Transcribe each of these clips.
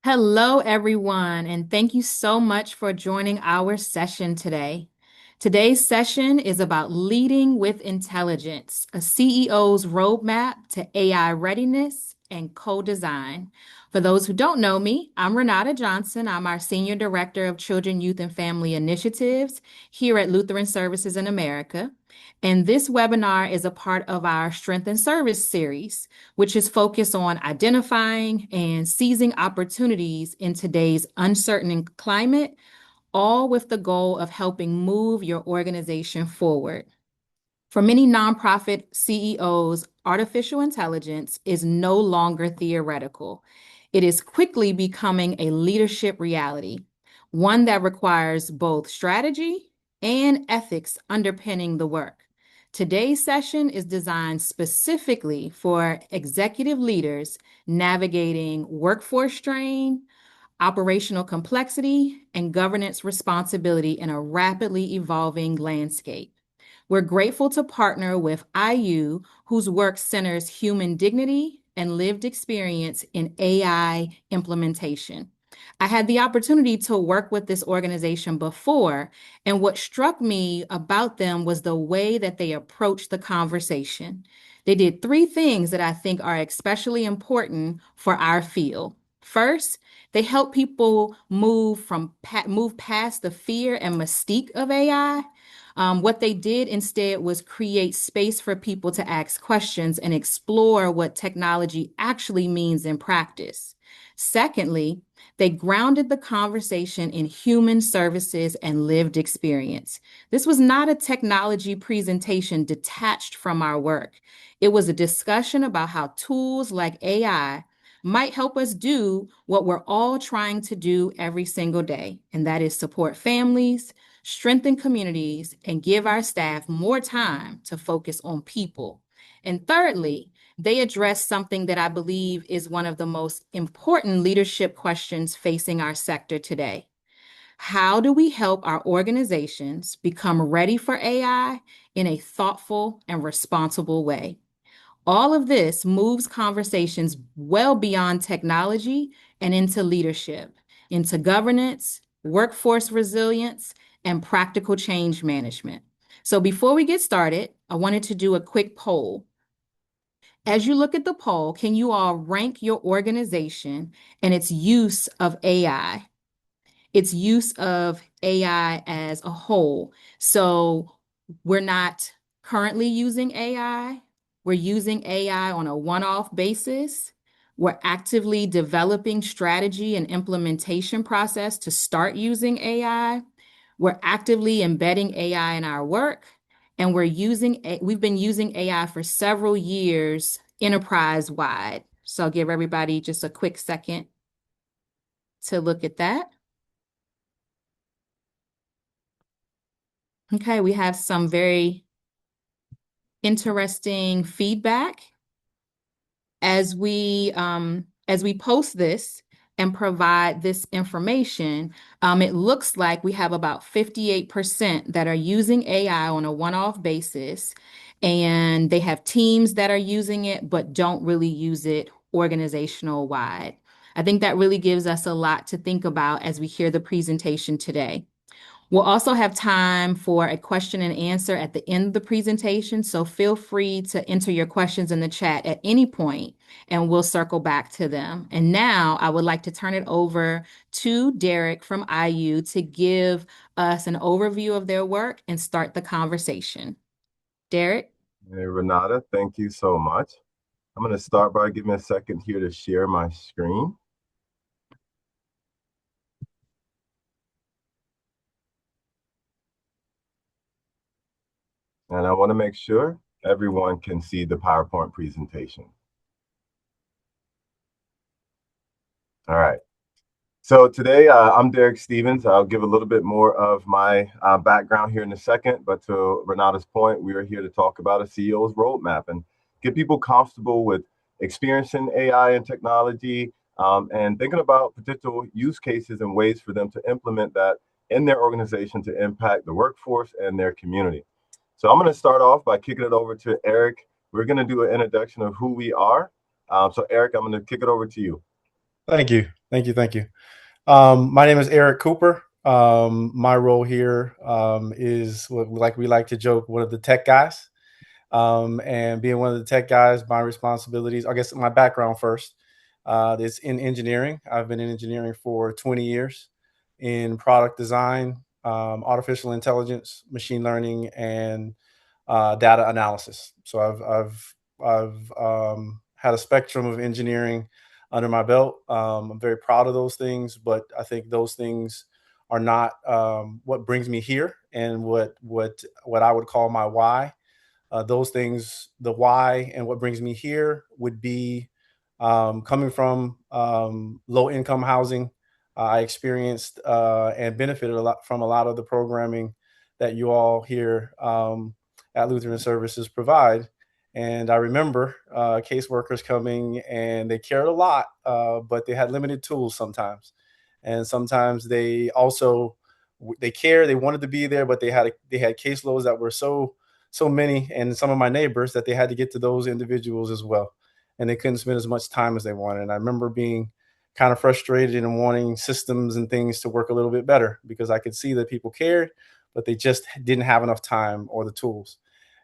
Hello, everyone, and thank you so much for joining our session today. Today's session is about leading with intelligence, a CEO's roadmap to AI readiness and co-design. For those who don't know me, I'm Renata Johnson. I'm our Senior Director of Children, Youth, and Family Initiatives here at Lutheran Services in America. And this webinar is a part of our Strength and Service series, which is focused on identifying and seizing opportunities in today's uncertain climate, all with the goal of helping move your organization forward. For many nonprofit CEOs, artificial intelligence is no longer theoretical. It is quickly becoming a leadership reality, one that requires both strategy and ethics underpinning the work. Today's session is designed specifically for executive leaders navigating workforce strain, operational complexity, and governance responsibility in a rapidly evolving landscape. We're grateful to partner with AIEYU, whose work centers human dignity and lived experience in AI implementation. I had the opportunity to work with this organization before, and what struck me about them was the way that they approached the conversation. They did three things that I think are especially important for our field. First, they help people move past the fear and mystique of AI. What they did instead was create space for people to ask questions and explore what technology actually means in practice. Secondly, they grounded the conversation in human services and lived experience. This was not a technology presentation detached from our work. It was a discussion about how tools like AI might help us do what we're all trying to do every single day, and that is support families, strengthen communities, and give our staff more time to focus on people. And thirdly, they address something that I believe is one of the most important leadership questions facing our sector today. How do we help our organizations become ready for AI in a thoughtful and responsible way? All of this moves conversations well beyond technology and into leadership, into governance, workforce resilience, and practical change management. So before we get started, I wanted to do a quick poll. As you look at the poll, can you all rank your organization and its use of AI? Its use of AI as a whole. So we're not currently using AI. We're using AI on a one-off basis. We're actively developing strategy and implementation process to start using AI. We're actively embedding AI in our work. And we've been using AI for several years enterprise-wide. So I'll give everybody just a quick second to look at that. Okay, we have some very interesting feedback as we post this and provide this information. It looks like we have about 58% that are using AI on a one-off basis, and they have teams that are using it but don't really use it organizational wide. I think that really gives us a lot to think about as we hear the presentation today. We'll also have time for a question and answer at the end of the presentation, so feel free to enter your questions in the chat at any point, and we'll circle back to them. And now I would like to turn it over to Derek from IU to give us an overview of their work and start the conversation. Derek? Hey, Renata, thank you so much. I'm going to start by giving a second here to share my screen. And I want to make sure everyone can see the PowerPoint presentation. All right. So today, I'm Derek Stevens. I'll give a little bit more of my background here in a second, but to Renata's point, we are here to talk about a CEO's roadmap and get people comfortable with experiencing AI and technology and thinking about potential use cases and ways for them to implement that in their organization to impact the workforce and their community. So I'm going to start off by kicking it over to Eric. We're going to do an introduction of who we are. So Eric, I'm going to kick it over to you. Thank you. Thank you. Thank you. My name is Eric Cooper. My role here is what we like to joke, one of the tech guys. And being one of the tech guys, my responsibilities, I guess my background first, is in engineering. I've been in engineering for 20 years in product design, artificial intelligence, machine learning, and data analysis. So I've had a spectrum of engineering under my belt. I'm very proud of those things, but I think those things are not what brings me here and what I would call my why. Those things, the why and what brings me here would be coming from low income housing. I experienced and benefited a lot from a lot of the programming that you all here at Lutheran Services provide. And I remember caseworkers coming and they cared a lot, but they had limited tools sometimes. And sometimes they also they cared, they wanted to be there, but they had caseloads that were so many, and some of my neighbors, that they had to get to those individuals as well, and they couldn't spend as much time as they wanted. And I remember being kind of frustrated and wanting systems and things to work a little bit better because I could see that people cared, but they just didn't have enough time or the tools.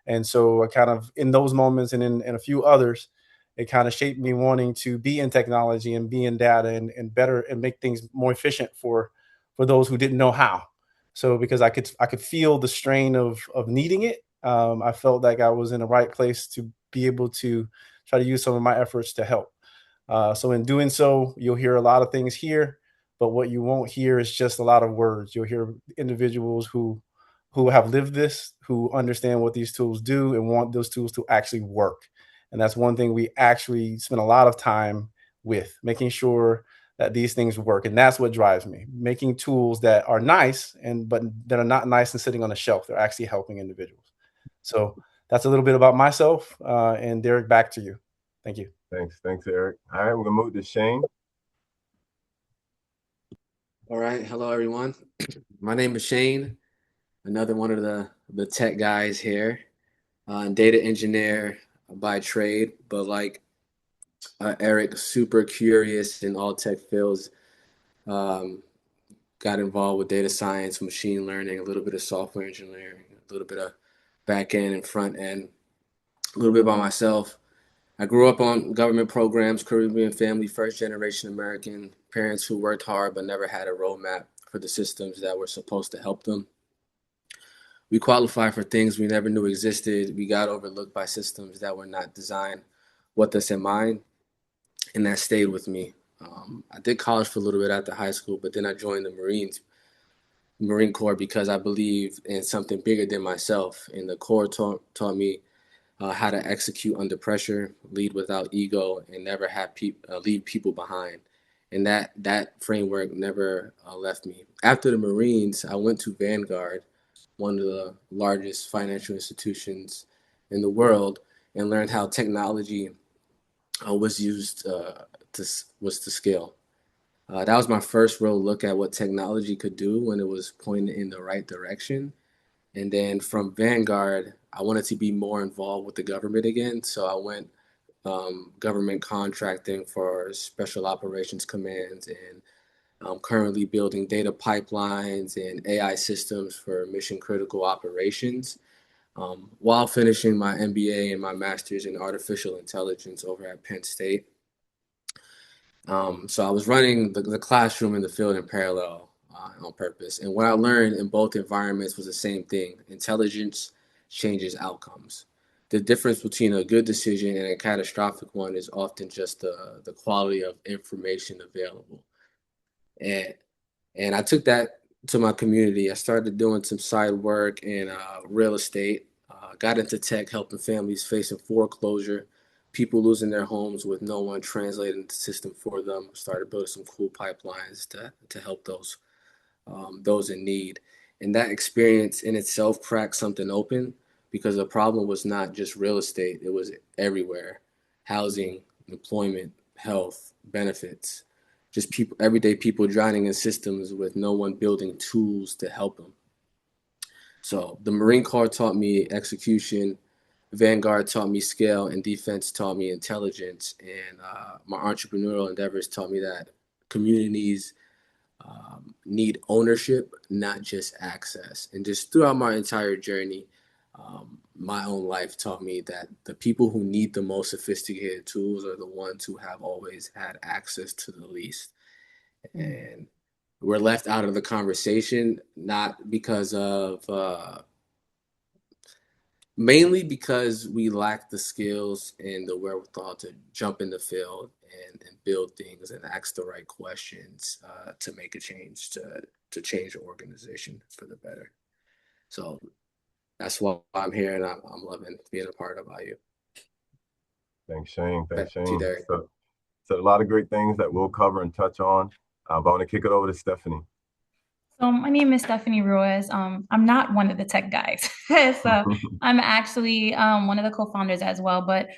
And so I kind of, in those moments and in a few others, it kind of shaped me wanting to be in technology and be in data and better and make things more efficient for those who didn't know how. So because I could feel the strain of needing it, I felt like I was in the right place to be able to try to use some of my efforts to help. So in doing so, you'll hear a lot of things here, but what you won't hear is just a lot of words. You'll hear individuals who have lived this, who understand what these tools do and want those tools to actually work. And that's one thing we actually spend a lot of time with, making sure that these things work. And that's what drives me, making tools that are nice and but that are not nice and sitting on a shelf. They're actually helping individuals. So that's a little bit about myself. And Derek, back to you. Thank you. Thanks, Eric. All right, we're gonna move to Shane. All right, hello everyone. My name is Shane, another one of the tech guys here, data engineer by trade, but like Eric, super curious in all tech fields. Um, got involved with data science, machine learning, a little bit of software engineering, a little bit of back end and front end. A little bit about myself. I grew up on government programs, Caribbean family, first generation American, parents who worked hard but never had a roadmap for the systems that were supposed to help them. We qualified for things we never knew existed. We got overlooked by systems that were not designed with us in mind, and that stayed with me. I did college for a little bit after high school, but then I joined the Marine Corps, because I believed in something bigger than myself. And the Corps taught me how to execute under pressure, lead without ego, and never leave people behind. And that framework never left me. After the Marines, I went to Vanguard, one of the largest financial institutions in the world, and learned how technology was used to scale. That was my first real look at what technology could do when it was pointed in the right direction. And then from Vanguard, I wanted to be more involved with the government again. So I went government contracting for special operations commands, and I'm currently building data pipelines and AI systems for mission critical operations, while finishing my MBA and my master's in artificial intelligence over at Penn State. So I was running the classroom and the field in parallel on purpose. And what I learned in both environments was the same thing: intelligence changes outcomes. The difference between a good decision and a catastrophic one is often just the quality of information available. And and I took that to my community. I started doing some side work in real estate, got into tech, helping families facing foreclosure, people losing their homes with no one translating the system for them. Started building some cool pipelines to help those in need. And that experience in itself cracked something open, because the problem was not just real estate, it was everywhere: housing, employment, health, benefits. Just people, everyday people drowning in systems with no one building tools to help them. So the Marine Corps taught me execution, Vanguard taught me scale, and defense taught me intelligence. And my entrepreneurial endeavors taught me that communities need ownership, not just access. And just throughout my entire journey, my own life taught me that the people who need the most sophisticated tools are the ones who have always had access to the least. And we're left out of the conversation, not because of mainly because we lack the skills and the wherewithal to jump in the field and build things and ask the right questions to make a change, to change the organization for the better. So that's why I'm here, and I'm loving being a part of AIEYU. Thanks, Shane. Thanks, Back to you, Shane. Derek. So a lot of great things that we'll cover and touch on. But I want to kick it over to Stephanie. So my name is Stephanie Ruiz. I'm not one of the tech guys. So I'm actually one of the co-founders as well, but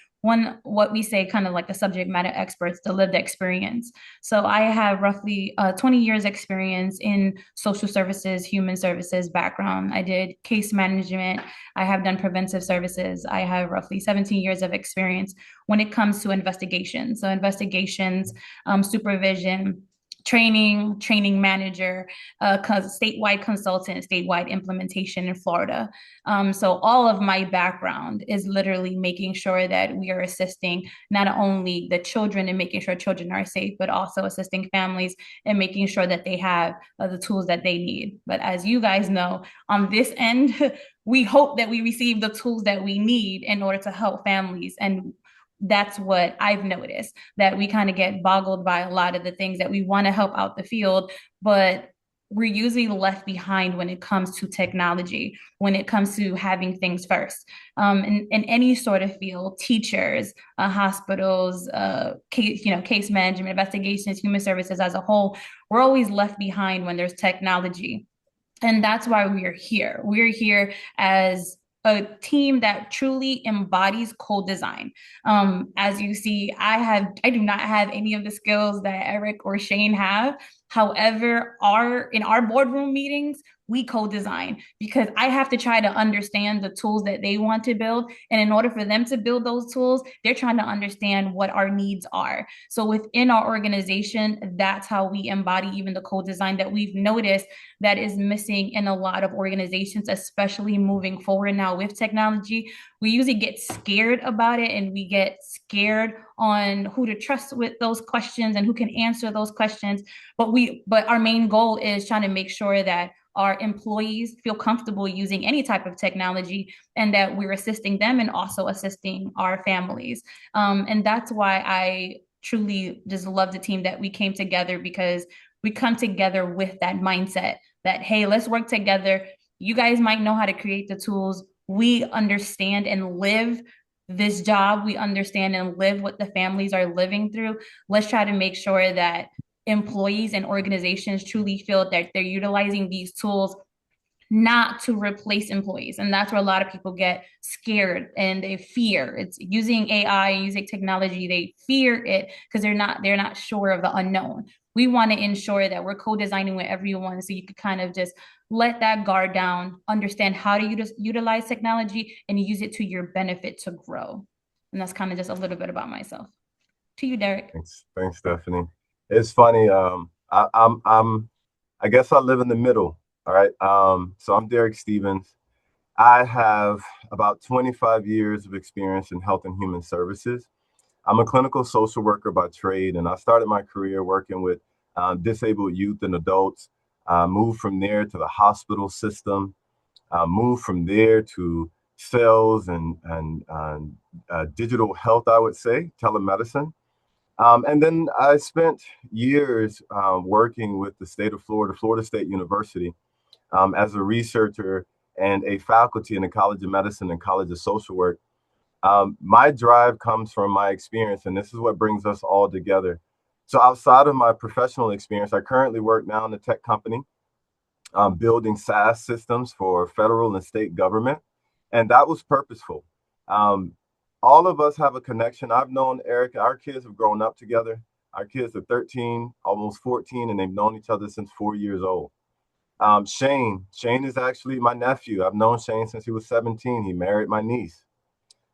what we say kind of like the subject matter experts, the lived experience. So I have roughly 20 years experience in social services, human services background. I did case management. I have done preventive services. I have roughly 17 years of experience when it comes to investigations. So investigations, supervision, training manager, statewide consultant, statewide implementation in Florida. So all of my background is literally making sure that we are assisting not only the children and making sure children are safe, but also assisting families and making sure that they have the tools that they need. But as you guys know, on this end, we hope that we receive the tools that we need in order to help families. And that's what I've noticed, that we kind of get boggled by a lot of the things that we want to help out the field, but we're usually left behind when it comes to technology, when it comes to having things first. In any sort of field, teachers, hospitals, case management, investigations, human services as a whole, we're always left behind when there's technology. And that's why we're here. We're here as a team that truly embodies co-design. As you see, I do not have any of the skills that Eric or Shane have. However, in our boardroom meetings, we co-design because I have to try to understand the tools that they want to build. And in order for them to build those tools, they're trying to understand what our needs are. So within our organization, that's how we embody even the co-design that we've noticed that is missing in a lot of organizations, especially moving forward now with technology. We usually get scared about it, and we get scared on who to trust with those questions and who can answer those questions. But our main goal is trying to make sure that our employees feel comfortable using any type of technology and that we're assisting them and also assisting our families. And that's why I truly just love the team that we came together, because we come together with that mindset that, hey, let's work together. You guys might know how to create the tools. We understand and live this job. We understand and live what the families are living through. Let's try to make sure that employees and organizations truly feel that they're utilizing these tools not to replace employees. And that's where a lot of people get scared and they fear. It's using AI, using technology, they fear it because they're not sure of the unknown. We want to ensure that we're co-designing with everyone, so you could kind of just let that guard down, understand how to utilize technology and use it to your benefit to grow. And that's kind of just a little bit about myself. To you, Derek. Thanks, Stephanie. It's funny. I guess I live in the middle. All right. So I'm Derek Stevens. I have about 25 years of experience in health and human services. I'm a clinical social worker by trade, and I started my career working with disabled youth and adults. Moved from there to the hospital system. Moved from there to sales and digital health, I would say, telemedicine. And then I spent years working with the state of Florida, Florida State University, as a researcher and a faculty in the College of Medicine and College of Social Work. My drive comes from my experience, and this is what brings us all together. So outside of my professional experience, I currently work now in a tech company, building SaaS systems for federal and state government. And that was purposeful. All of us have a connection. I've known Eric. Our kids have grown up together. Our kids are 13, almost 14, and they've known each other since 4 years old. Shane is actually my nephew. I've known Shane since he was 17. He married my niece.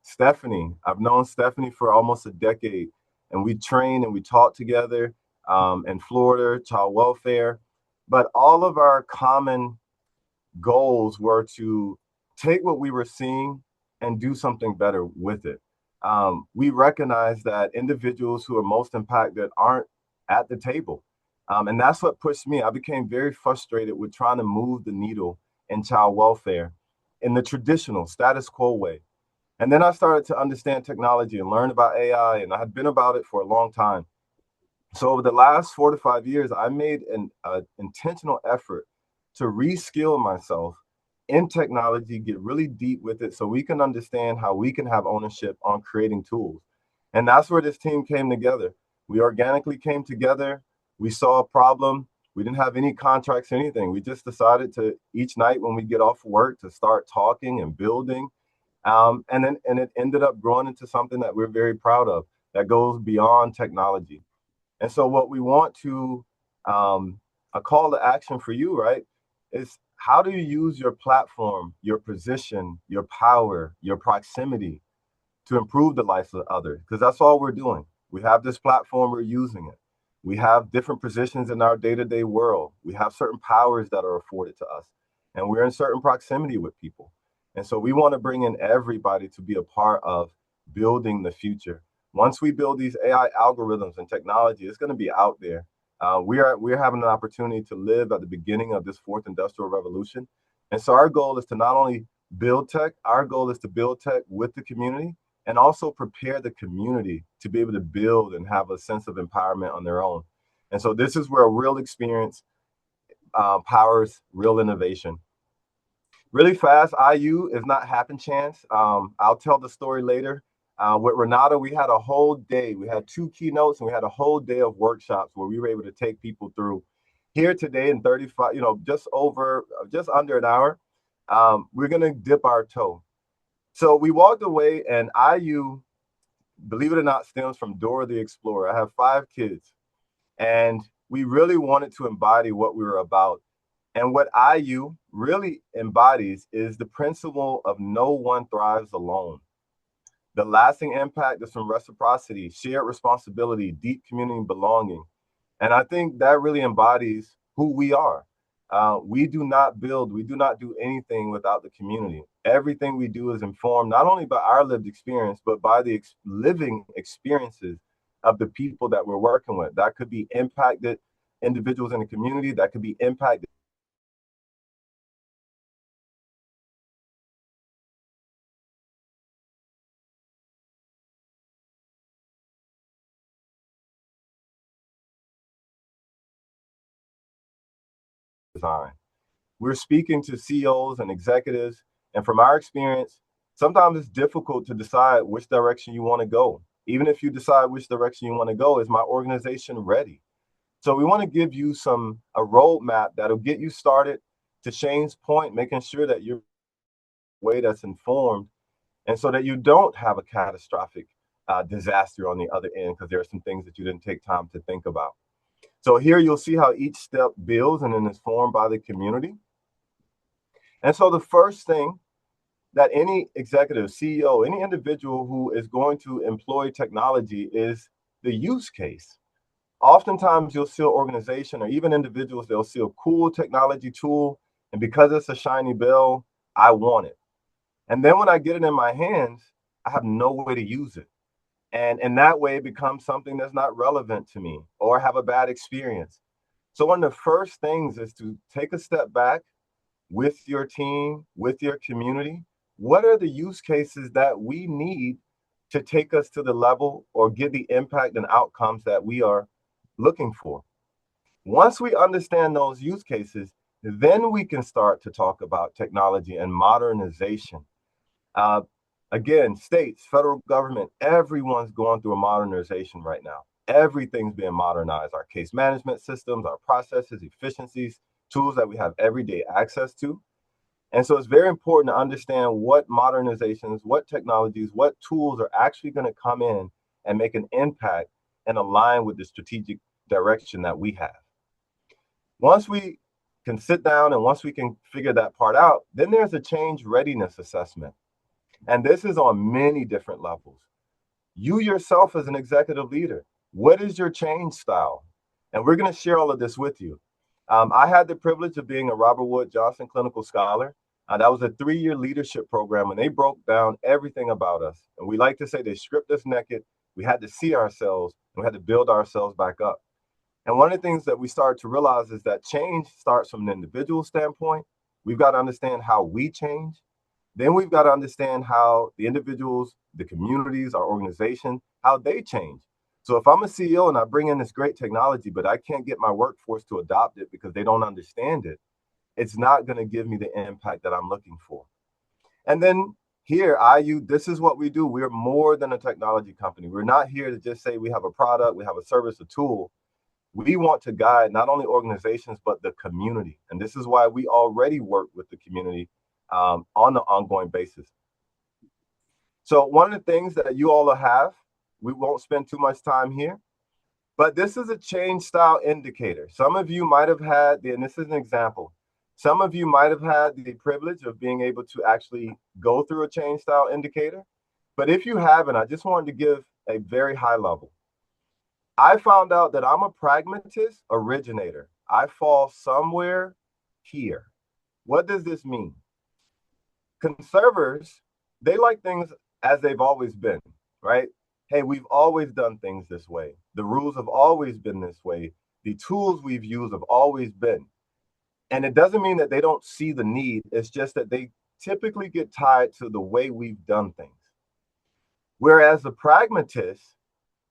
Stephanie, I've known Stephanie for almost a decade, and we train and we talk together. in Florida, child welfare. But all of our common goals were to take what we were seeing and do something better with it. We recognize that individuals who are most impacted aren't at the table. And that's what pushed me. I became very frustrated with trying to move the needle in child welfare in the traditional status quo way. And then I started to understand technology and learn about AI, and I had been about it for a long time. So over the last 4 to 5 years, I made an intentional effort to reskill myself in technology, get really deep with it so we can understand how we can have ownership on creating tools. And that's where this team came together. We organically came together. We saw a problem. We didn't have any contracts or anything. We just decided to each night when we get off work to start talking and building. And it ended up growing into something that we're very proud of that goes beyond technology. And so what we want to, a call to action for you, right, is how do you use your platform, your position, your power, your proximity to improve the lives of others? Because that's all we're doing. We have this platform, we're using it. We have different positions in our day-to-day world. We have certain powers that are afforded to us, and we're in certain proximity with people. And so we want to bring in everybody to be a part of building the future. Once we build these AI algorithms and technology, it's going to be out there. We're having an opportunity to live at the beginning of this fourth industrial revolution. And so our goal is to not only build tech, our goal is to build tech with the community and also prepare the community to be able to build and have a sense of empowerment on their own. And so this is where real experience powers real innovation. Really fast, IU is not happen chance. I'll tell the story later. With Renata, we had a whole day. We had 2 keynotes and we had a whole day of workshops where we were able to take people through. Here today in 35, just under an hour, we're going to dip our toe. So we walked away, and IU, believe it or not, stems from Dora the Explorer. I have 5 kids, and we really wanted to embody what we were about. And what IU really embodies is the principle of no one thrives alone. The lasting impact is from reciprocity, shared responsibility, deep community belonging. And I think that really embodies who we are. We do not do anything without the community. Everything we do is informed not only by our lived experience, but by the living experiences of the people that we're working with. That could be impacted individuals in the community, that could be impacted design. We're speaking to CEOs and executives, and from our experience, sometimes it's difficult to decide which direction you want to go. Even if you decide which direction you want to go, is my organization ready? So we want to give you a roadmap that'll get you started. To Shane's point, making sure that you're way that's informed, and so that you don't have a catastrophic disaster on the other end because there are some things that you didn't take time to think about. So here you'll see how each step builds and then is formed by the community. And so the first thing that any executive, CEO, any individual who is going to employ technology is the use case. Oftentimes you'll see an organization or even individuals, they'll see a cool technology tool, and because it's a shiny bell, I want it. And then when I get it in my hands, I have no way to use it. And in that way, it becomes something that's not relevant to me or have a bad experience. So one of the first things is to take a step back with your team, with your community. What are the use cases that we need to take us to the level or get the impact and outcomes that we are looking for? Once we understand those use cases, then we can start to talk about technology and modernization. Again, states, federal government, everyone's going through a modernization right now. Everything's being modernized. Our case management systems, our processes, efficiencies, tools that we have everyday access to. And so it's very important to understand what modernizations, what technologies, what tools are actually going to come in and make an impact and align with the strategic direction that we have. Once we can sit down and once we can figure that part out, then there's a change readiness assessment. And this is on many different levels. You yourself as an executive leader, what is your change style? And we're going to share all of this with you. I had the privilege of being a Robert Wood Johnson Clinical Scholar. That was a 3-year leadership program, and they broke down everything about us. And we like to say they stripped us naked. We had to see ourselves, and we had to build ourselves back up. And one of the things that we started to realize is that change starts from an individual standpoint. We've got to understand how we change. Then we've got to understand how the individuals, the communities, our organization, how they change. So if I'm a CEO and I bring in this great technology, but I can't get my workforce to adopt it because they don't understand it, it's not going to give me the impact that I'm looking for. And then here, AIEYU, this is what we do. We're more than a technology company. We're not here to just say we have a product, we have a service, a tool. We want to guide not only organizations, but the community. And this is why we already work with the community on an ongoing basis. So one of the things that you all have, we won't spend too much time here, but this is a change style indicator. Some of you might have had, and this is an example, some of you might have had the privilege of being able to actually go through a change style indicator. But if you haven't, I just wanted to give a very high level. I found out that I'm a pragmatist originator. I fall somewhere here. What does this mean? Conservatives, they like things as they've always been, right? Hey, we've always done things this way. The rules have always been this way. The tools we've used have always been. And it doesn't mean that they don't see the need. It's just that they typically get tied to the way we've done things. Whereas the pragmatists,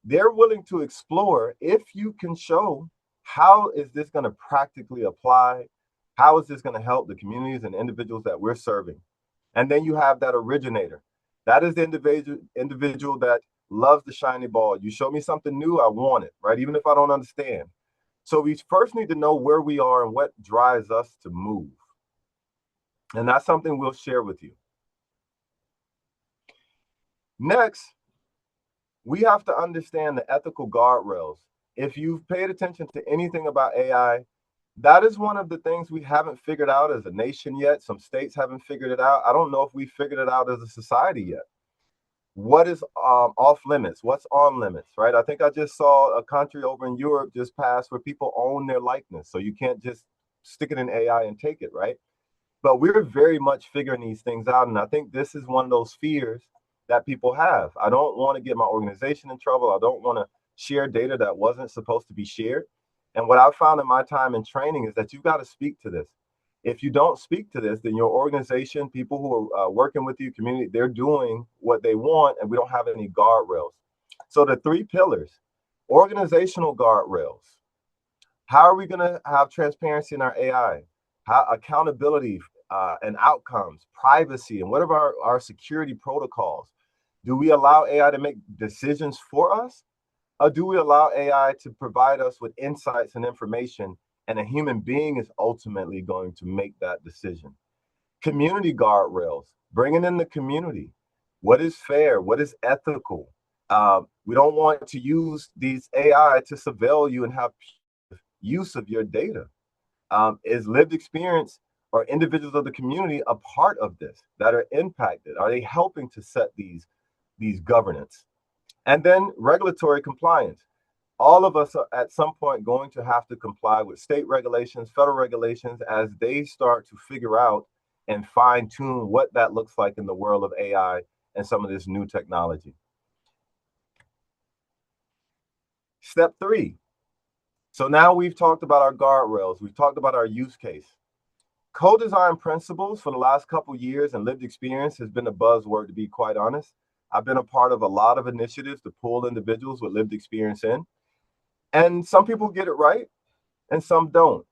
they're willing to explore if you can show how is this going to practically apply? How is this going to help the communities and individuals that we're serving? And then you have that originator. That is the individual that loves the shiny ball. You show me something new, I want it, right? Even if I don't understand. So we first need to know where we are and what drives us to move. And that's something we'll share with you. Next, we have to understand the ethical guardrails. If you've paid attention to anything about AI, that is one of the things we haven't figured out as a nation yet. Some states haven't figured it out. I don't know if we figured it out as a society yet. What is off limits? What's on limits, right? I think I just saw a country over in Europe just pass where people own their likeness. So you can't just stick it in AI and take it, right? But we're very much figuring these things out. And I think this is one of those fears that people have. I don't want to get my organization in trouble. I don't want to share data that wasn't supposed to be shared. And what I've found in my time in training is that you've got to speak to this. If you don't speak to this, then your organization, people who are working with you, community, they're doing what they want, and we don't have any guardrails. So the 3 pillars, organizational guardrails. How are we going to have transparency in our AI? How accountability and outcomes, privacy, and what are our security protocols? Do we allow AI to make decisions for us? Or do we allow AI to provide us with insights and information, and a human being is ultimately going to make that decision? Community guardrails, bringing in the community. What is fair? What is ethical? We don't want to use these AI to surveil you and have use of your data. Is lived experience or individuals of the community a part of this that are impacted? Are they helping to set these governance? And then regulatory compliance. All of us are at some point going to have to comply with state regulations, federal regulations, as they start to figure out and fine tune what that looks like in the world of AI and some of this new technology. Step 3. So now we've talked about our guardrails. We've talked about our use case. Co-design principles for the last couple of years and lived experience has been a buzzword, to be quite honest. I've been a part of a lot of initiatives to pull individuals with lived experience in. And some people get it right and some don't.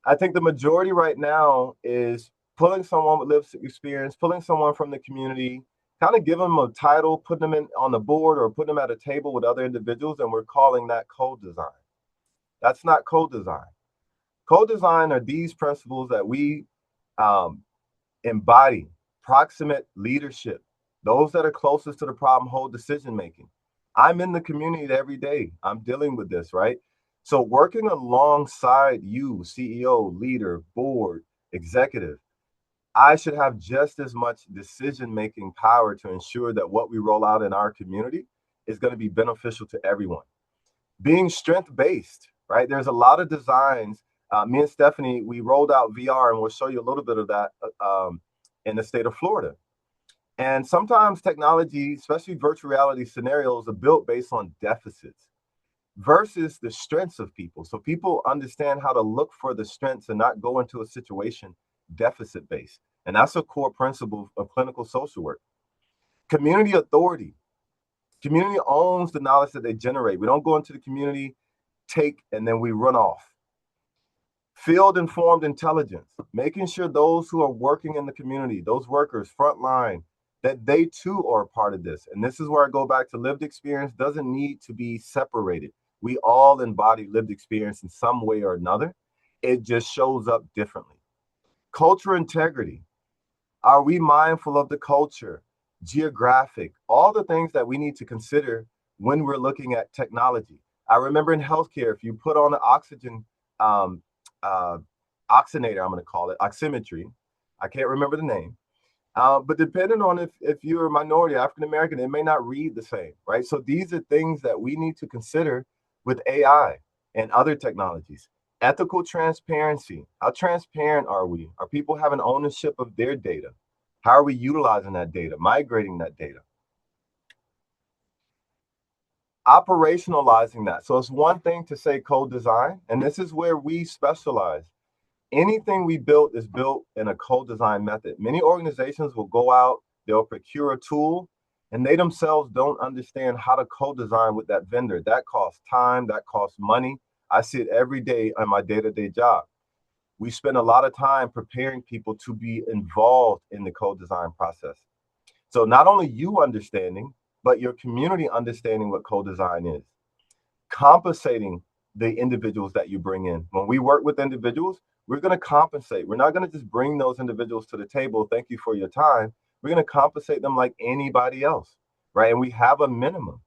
I think the majority right now is pulling someone with lived experience, pulling someone from the community, kind of giving them a title, putting them on the board or putting them at a table with other individuals, and we're calling that co-design. That's not co-design. Co-design are these principles that we embody: proximate leadership. Those that are closest to the problem hold decision making. I'm in the community every day. I'm dealing with this, right? So working alongside you, CEO, leader, board, executive, I should have just as much decision-making power to ensure that what we roll out in our community is going to be beneficial to everyone. Being strength-based, right? There's a lot of designs. Me and Stephanie, we rolled out VR, and we'll show you a little bit of that in the state of Florida. And sometimes technology, especially virtual reality scenarios, are built based on deficits versus the strengths of people. So people understand how to look for the strengths and not go into a situation deficit based. And that's a core principle of clinical social work. Community authority. Community owns the knowledge that they generate. We don't go into the community, take, and then we run off. Field informed intelligence, making sure those who are working in the community, those workers, frontline, that they too are a part of this. And this is where I go back to lived experience doesn't need to be separated. We all embody lived experience in some way or another. It just shows up differently. Culture integrity. Are we mindful of the culture, geographic, all the things that we need to consider when we're looking at technology? I remember in healthcare, if you put on an oxygen oxygenator, I'm going to call it oximetry. I can't remember the name. But depending on if you're a minority, African American, it may not read the same, right? So these are things that we need to consider with AI and other technologies. Ethical transparency. How transparent are we? Are people having ownership of their data? How are we utilizing that data, migrating that data? Operationalizing that. So it's one thing to say co-design, and this is where we specialize. Anything we built is built in a co-design method. Many organizations will go out, they'll procure a tool, and they themselves don't understand how to co-design with that vendor. That costs time, that costs money. I see it every day on my day-to-day job. We spend a lot of time preparing people to be involved in the co-design process. So not only you understanding, but your community understanding what co-design is. Compensating the individuals that you bring in. When we work with individuals, we're going to compensate. We're not going to just bring those individuals to the table. Thank you for your time. We're going to compensate them like anybody else, right? And we have a minimum.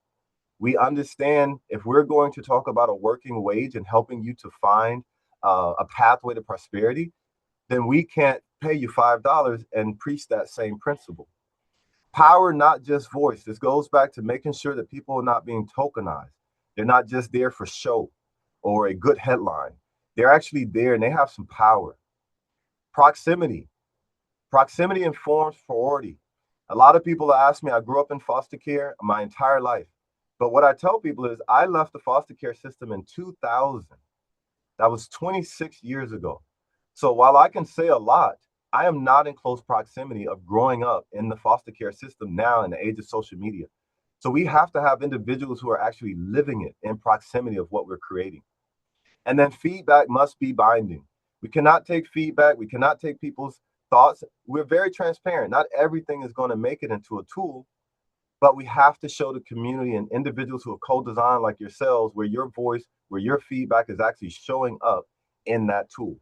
We understand if we're going to talk about a working wage and helping you to find a pathway to prosperity, then we can't pay you $5 and preach that same principle. Power, not just voice. This goes back to making sure that people are not being tokenized. They're not just there for show or a good headline. They're actually there and they have some power. Proximity. Proximity informs priority. A lot of people ask me, I grew up in foster care my entire life. But what I tell people is I left the foster care system in 2000. That was 26 years ago. So while I can say a lot, I am not in close proximity of growing up in the foster care system now in the age of social media. So we have to have individuals who are actually living it in proximity of what we're creating. And then feedback must be binding. We cannot take feedback. We cannot take people's thoughts. We're very transparent. Not everything is going to make it into a tool, but we have to show the community and individuals who have co-designed like yourselves, where your voice, where your feedback is actually showing up in that tool.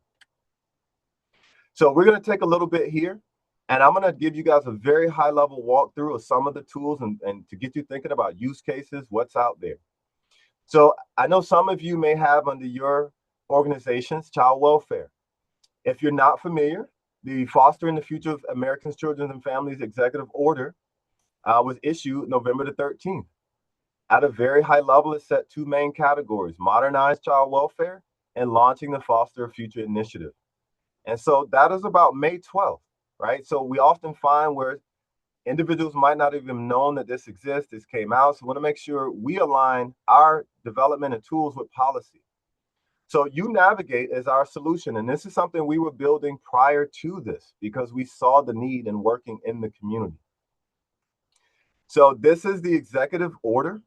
So we're going to take a little bit here, and I'm going to give you guys a very high level walkthrough of some of the tools and to get you thinking about use cases, what's out there. So I know some of you may have under your organizations child welfare. If you're not familiar, the Fostering the Future of Americans, Children, and Families Executive Order was issued November the 13th. At a very high level, it set two main categories: modernize child welfare and launching the Foster Future Initiative. And so that is about May 12th, right? So we often find where individuals might not even known that this exists, this came out. So we want to make sure we align our development and tools with policy. So YouNavigate is our solution. And this is something we were building prior to this because we saw the need in working in the community. So this is the executive order.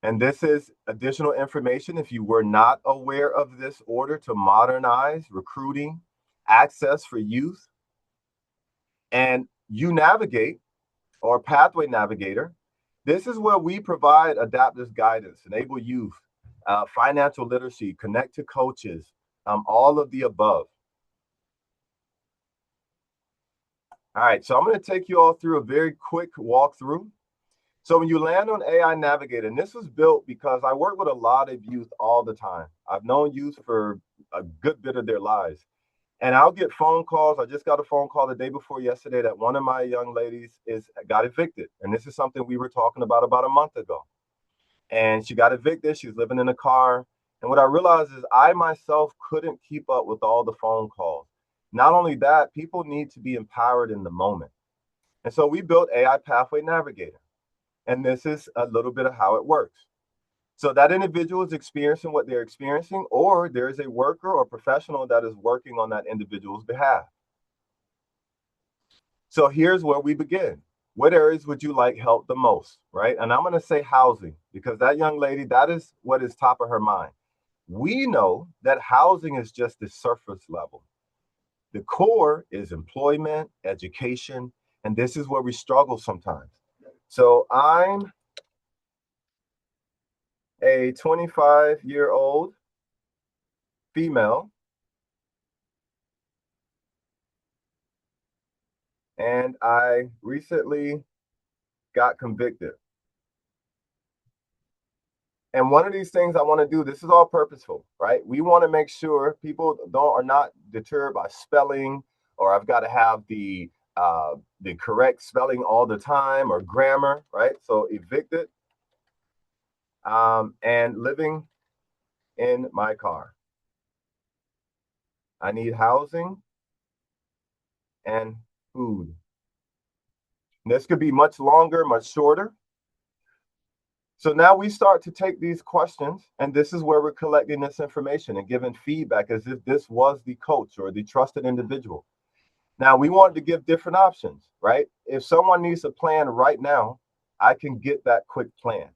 And this is additional information if you were not aware of this order to modernize recruiting, access for youth. And YouNavigate, or Pathway Navigator, this is where we provide adaptive guidance, enable youth, financial literacy, connect to coaches, all of the above. All right, so I'm going to take you all through a very quick walkthrough. So when you land on AI Navigator, and this was built because I work with a lot of youth all the time. I've known youth for a good bit of their lives. And I'll get phone calls. I just got a phone call the day before yesterday that one of my young ladies got evicted. And this is something we were talking about a month ago. and she got evicted. She was living in a car. And what I realized is I myself couldn't keep up with all the phone calls. Not only that, people need to be empowered in the moment. And so we built AI Pathway Navigator. And this is a little bit of how it works. So that individual is experiencing what they're experiencing, or there is a worker or professional that is working on that individual's behalf. So here's where we begin. What areas would you like help the most, right? And I'm going to say housing, because that young lady, that is what is top of her mind. We know that housing is just the surface level. The core is employment, education, and this is where we struggle sometimes. So I'm a 25-year-old female, and I recently got convicted. And one of these things I want to do, this is all purposeful, right? We want to make sure people are not deterred by spelling, or I've got to have the correct spelling all the time, or grammar, right? So evicted, and living in my car. I need housing and food. This could be much longer, much shorter. So now we start to take these questions, and this is where we're collecting this information and giving feedback as if this was the coach or the trusted individual. Now, we wanted to give different options, right? If someone needs a plan right now, I can get that quick plan.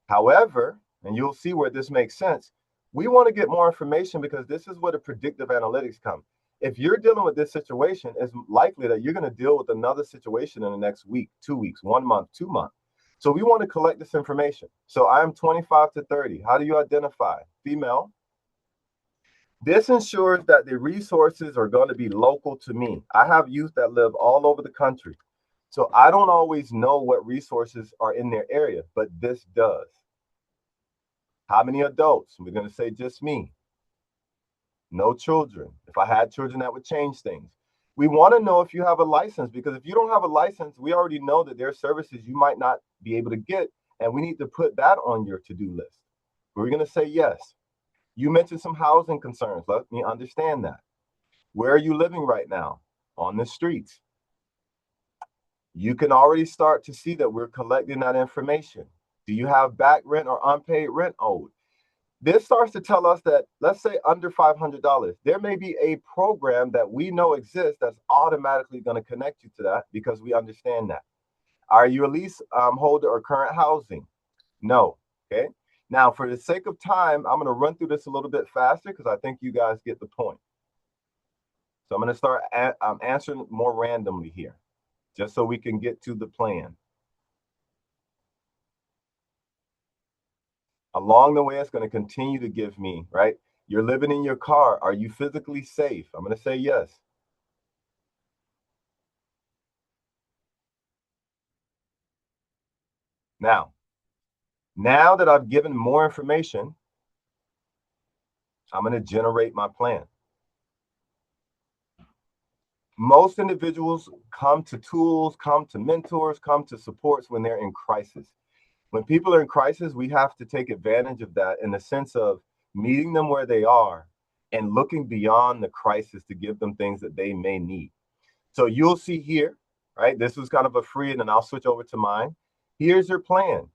However, and you'll see where this makes sense, we want to get more information because this is where the predictive analytics come. If you're dealing with this situation, it's likely that you're going to deal with another situation in the next week, 2 weeks, 1 month, 2 months. So we want to collect this information. So I'm 25 to 30. How do you identify? Female. This ensures that the resources are going to be local to me. I have youth that live all over the country. So I don't always know what resources are in their area, but this does. How many adults? We're going to say just me. No children. If I had children, that would change things. We want to know if you have a license, because if you don't have a license, we already know that there are services you might not be able to get, and we need to put that on your to-do list. We're going to say yes. You mentioned some housing concerns. Let me understand that. Where are you living right now? On the streets. You can already start to see that we're collecting that information. Do you have back rent or unpaid rent owed? This starts to tell us that, let's say under $500, there may be a program that we know exists that's automatically going to connect you to that because we understand that. Are you a lease holder or current housing? No. Okay. Now, for the sake of time, I'm going to run through this a little bit faster because I think you guys get the point. So I'm going to start answering more randomly here, just so we can get to the plan. Along the way, it's going to continue to give me, right? You're living in your car. Are you physically safe? I'm going to say yes. Now that I've given more information, I'm going to generate my plan. Most individuals come to tools, come to mentors, come to supports when they're in crisis. When people are in crisis, we have to take advantage of that in the sense of meeting them where they are and looking beyond the crisis to give them things that they may need. So you'll see here, right? This was kind of a free, and then I'll switch over to mine. Here's your plan,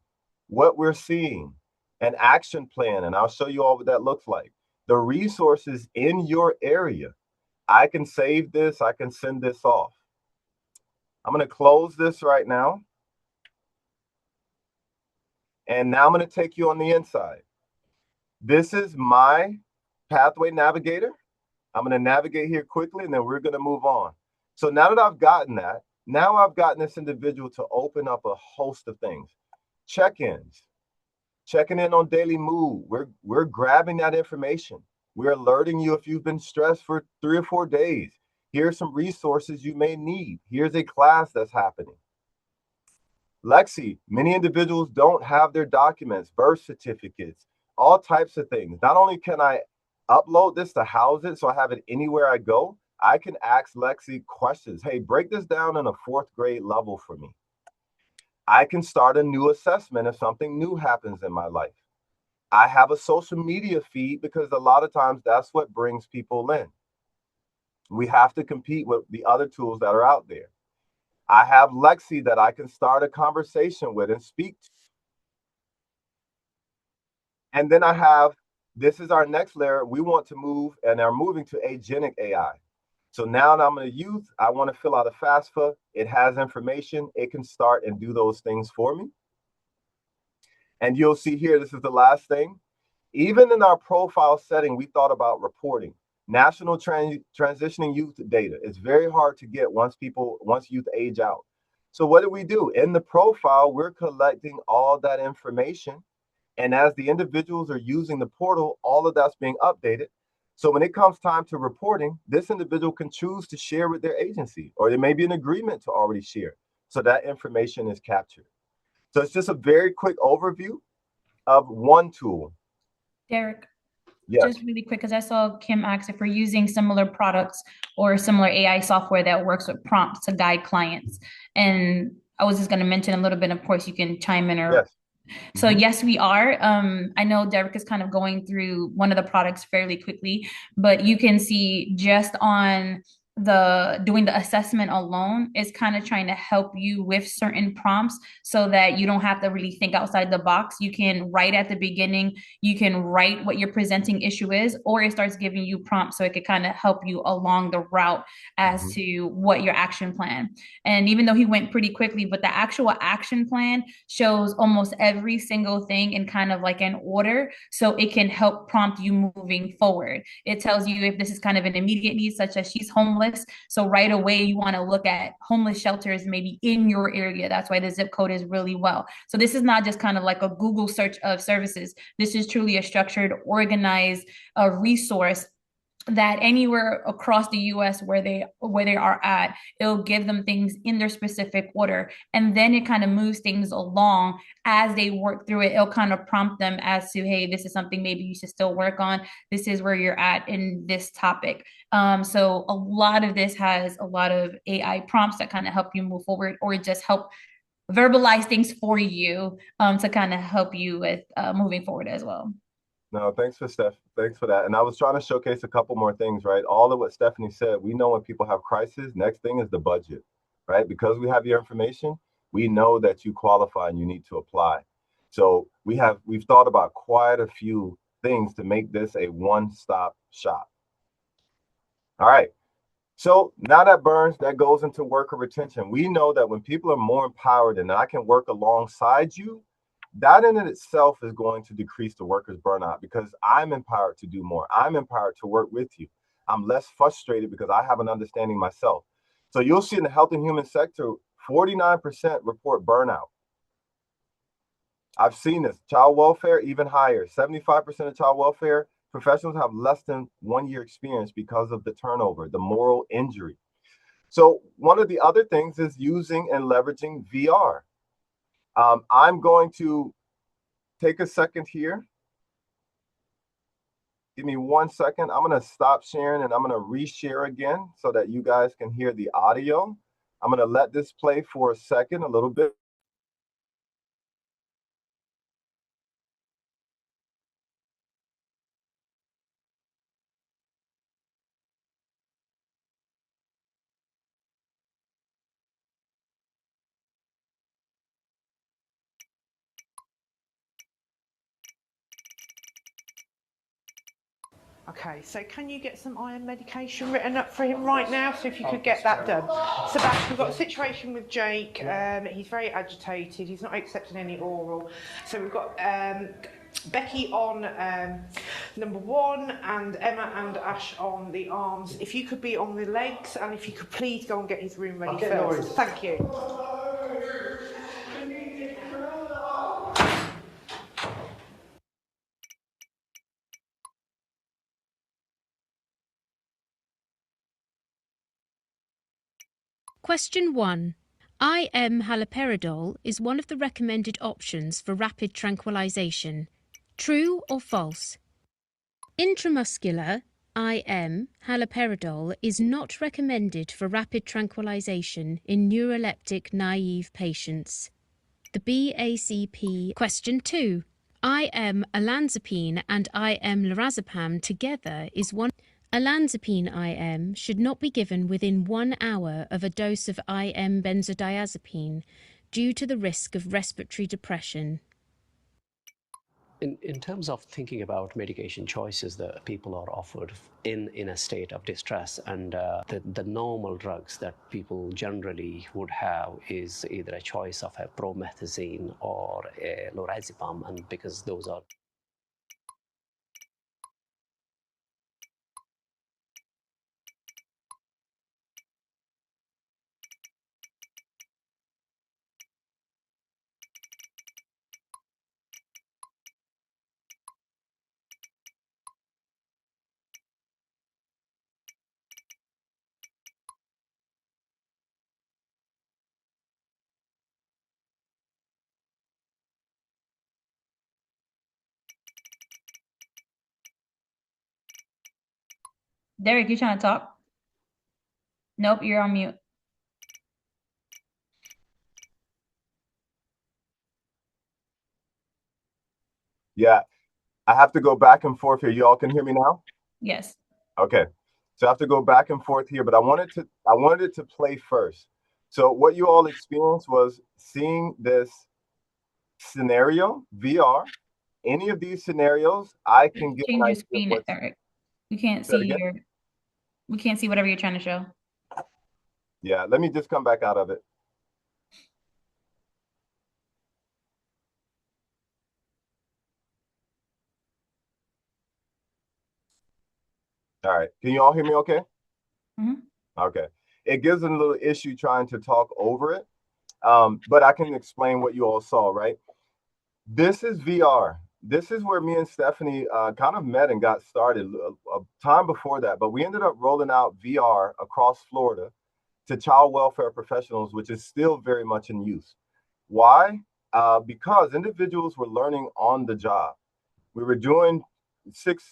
what we're seeing, an action plan, and I'll show you all what that looks like. The resources in your area. I can save this, I can send this off. I'm going to close this right now. And now I'm going to take you on the inside. This is my pathway navigator. I'm going to navigate here quickly, and then we're going to move on. So now that I've gotten that, now I've gotten this individual to open up a host of things. Check-ins, checking in on daily mood. We're grabbing that information. We're alerting you if you've been stressed for 3 or 4 days. Here's some resources you may need. Here's a class that's happening. Lexi, many individuals don't have their documents, birth certificates, all types of things. Not only can I upload this to house it so I have it anywhere I go, I can ask Lexi questions. Hey, break this down in a 4th grade level for me. I can start a new assessment if something new happens in my life. I have a social media feed because a lot of times that's what brings people in. We have to compete with the other tools that are out there. I have Lexi that I can start a conversation with and speak to. And then I have, this is our next layer. We want to move and are moving to agentic AI. So now that I'm a youth, I want to fill out a FAFSA. It has information. It can start and do those things for me. And you'll see here, this is the last thing. Even in our profile setting, we thought about reporting. National transitioning youth data. It's very hard to get once youth age out. So what do? In the profile, we're collecting all that information. And as the individuals are using the portal, all of that's being updated. So when it comes time to reporting, this individual can choose to share with their agency, or there may be an agreement to already share. So that information is captured. So it's just a very quick overview of one tool. Derek, yes. Just really quick, because I saw Kim ask if we're using similar products or similar AI software that works with prompts to guide clients. And I was just going to mention a little bit, of course, you can chime in or yes. So yes, we are. I know Derek is kind of going through one of the products fairly quickly, but you can see just on doing the assessment alone is kind of trying to help you with certain prompts so that you don't have to really think outside the box. You can write at the beginning, you can write what your presenting issue is, or it starts giving you prompts so it could kind of help you along the route as to what your action plan. And even though he went pretty quickly, but the actual action plan shows almost every single thing in kind of like an order, so it can help prompt you moving forward. It tells you if this is kind of an immediate need, such as she's homeless. So right away, you want to look at homeless shelters maybe in your area. That's why the zip code is really well. So this is not just kind of like a Google search of services. This is truly a structured, organized resource that anywhere across the US where they are at, it'll give them things in their specific order. And then it kind of moves things along as they work through it. It'll kind of prompt them as to, hey, this is something maybe you should still work on. This is where you're at in this topic. So a lot of this has a lot of AI prompts that kind of help you move forward or just help verbalize things for you to kind of help you with moving forward as well. No, thanks for that. And I was trying to showcase a couple more things, right? All of what Stephanie said, we know when people have crisis, next thing is the budget, right? Because we have your information, we know that you qualify and you need to apply. So we've thought about quite a few things to make this a one-stop shop. All right. So now that goes into worker retention. We know that when people are more empowered and I can work alongside you, that in itself is going to decrease the workers' burnout because I'm empowered to do more. I'm empowered to work with you. I'm less frustrated because I have an understanding myself. So you'll see in the health and human sector, 49% report burnout. I've seen this. Child welfare, even higher. 75% of child welfare professionals have less than 1 year experience because of the turnover, the moral injury. So one of the other things is using and leveraging VR. I'm going to take a second here. Give me 1 second. I'm going to stop sharing and I'm going to reshare again so that you guys can hear the audio. I'm going to let this play for a second, a little bit. Okay, so can you get some iron medication written up for him right now? So if you could get that done. Sebastian, we've got a situation with Jake. He's very agitated. He's not accepting any oral. So we've got Becky on number 1 and Emma and Ash on the arms. If you could be on the legs and if you could please go and get his room ready first. Thank you. Question 1. IM haloperidol is one of the recommended options for rapid tranquilization. True or false? Intramuscular IM haloperidol is not recommended for rapid tranquilization in neuroleptic naive patients. The BACP question 2. IM olanzapine and IM lorazepam together is one. Olanzapine IM should not be given within 1 hour of a dose of IM benzodiazepine due to the risk of respiratory depression. In terms of thinking about medication choices that people are offered in a state of distress, and the normal drugs that people generally would have is either a choice of a promethazine or a lorazepam, and because those are Derek, you trying to talk? Nope, you're on mute. Yeah, I have to go back and forth here. You all can hear me now? Yes. Okay. So I have to go back and forth here, but I wanted it to play first. So what you all experienced was seeing this scenario, VR. Any of these scenarios, I can get an Change your idea of screen, what's. Eric. We can't Say it see again? we can't see whatever you're trying to show. Yeah, let me just come back out of it. All right. Can you all hear me okay? Mhm. Okay. It gives a little issue trying to talk over it, but I can explain what you all saw, right? This is VR. This is where me and Stephanie kind of met and got started a time before that, but we ended up rolling out VR across Florida to child welfare professionals, which is still very much in use. Why? Because individuals were learning on the job. We were doing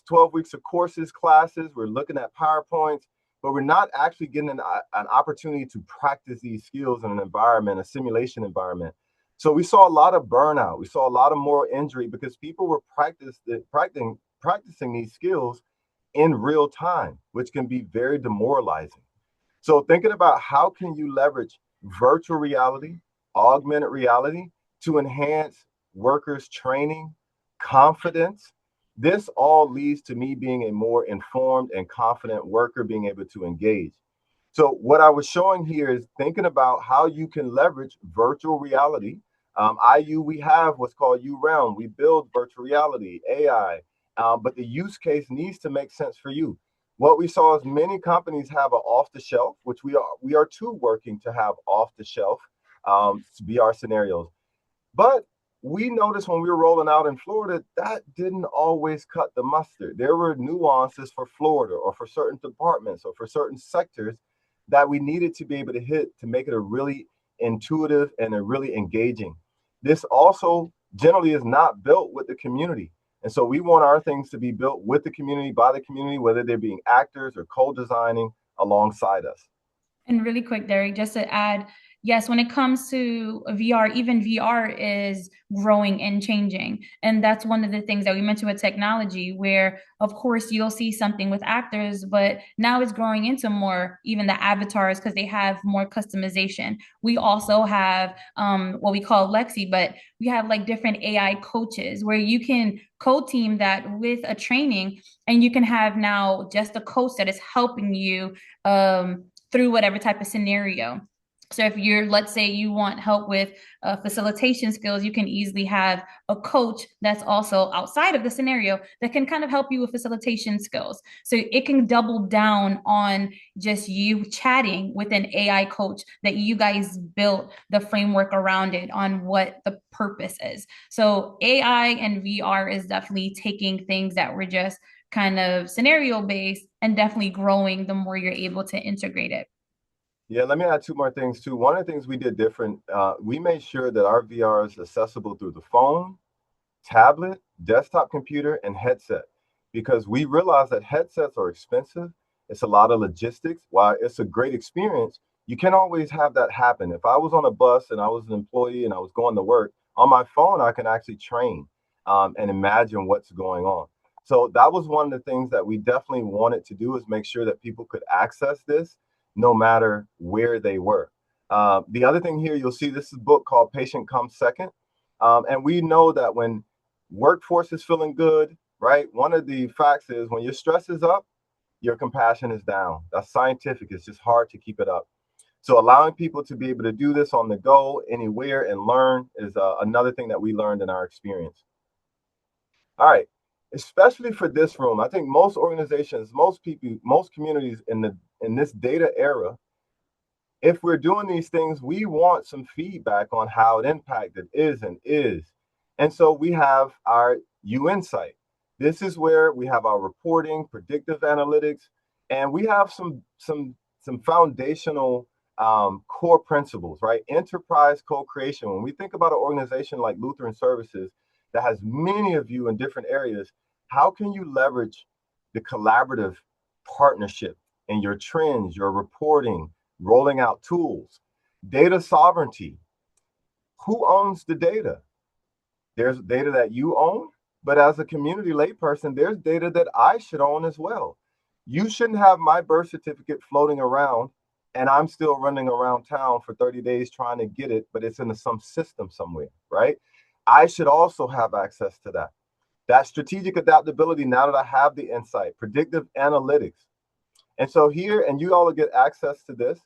12 weeks of courses, classes. We're looking at PowerPoints, but we're not actually getting an opportunity to practice these skills in an environment, a simulation environment. So we saw a lot of burnout. We saw a lot of moral injury because people were practicing these skills in real time, which can be very demoralizing. So thinking about how can you leverage virtual reality, augmented reality to enhance workers' training, confidence. This all leads to me being a more informed and confident worker, being able to engage. So what I was showing here is thinking about how you can leverage virtual reality. IU, we have what's called U Realm. We build virtual reality, AI, but the use case needs to make sense for you. What we saw is many companies have an off the shelf, which we are too working to have off the shelf VR scenarios. But we noticed when we were rolling out in Florida, that didn't always cut the mustard. There were nuances for Florida or for certain departments or for certain sectors that we needed to be able to hit to make it a really intuitive and a really engaging. This also generally is not built with the community. And so we want our things to be built with the community, by the community, whether they're being actors or co-designing alongside us. And really quick, Derek, just to add, yes, when it comes to VR, even VR is growing and changing. And that's one of the things that we mentioned with technology, where of course you'll see something with actors, but now it's growing into more, even the avatars, because they have more customization. We also have what we call Lexi, but we have like different AI coaches where you can co-team that with a training, and you can have now just a coach that is helping you through whatever type of scenario. So if let's say you want help with facilitation skills, you can easily have a coach that's also outside of the scenario that can kind of help you with facilitation skills. So it can double down on just you chatting with an AI coach that you guys built the framework around it on what the purpose is. So AI and VR is definitely taking things that were just kind of scenario based and definitely growing the more you're able to integrate it. Yeah, let me add two more things too. One of the things we did different, we made sure that our VR is accessible through the phone, tablet, desktop computer, and headset, because we realize that headsets are expensive. It's a lot of logistics. While it's a great experience, You can't always have that happen. If I was on a bus and I was an employee and I was going to work, on my phone, I can actually train and imagine what's going on. So that was one of the things that we definitely wanted to do, is make sure that people could access this no matter where they were. The other thing here, you'll see this is a book called Patient Comes Second. And we know that when workforce is feeling good, right, one of the facts is when your stress is up, your compassion is down. That's scientific. It's just hard to keep it up. So allowing people to be able to do this on the go, anywhere, and learn is another thing that we learned in our experience. All right, especially for this room, I think most organizations, most people, most communities in this data era, if we're doing these things, we want some feedback on how it impacted isn't is. And so we have our Insight. This is where we have our reporting, predictive analytics, and we have some foundational core principles, right? Enterprise co-creation. When we think about an organization like Lutheran Services that has many of you in different areas, how can you leverage the collaborative partnership in your trends, your reporting, rolling out tools? Data sovereignty. Who owns the data? There's data that you own, but as a community layperson, there's data that I should own as well. You shouldn't have my birth certificate floating around and I'm still running around town for 30 days trying to get it, but it's in some system somewhere, right? I should also have access to that. That strategic adaptability, now that I have the insight, predictive analytics. And so here, and you all will get access to this.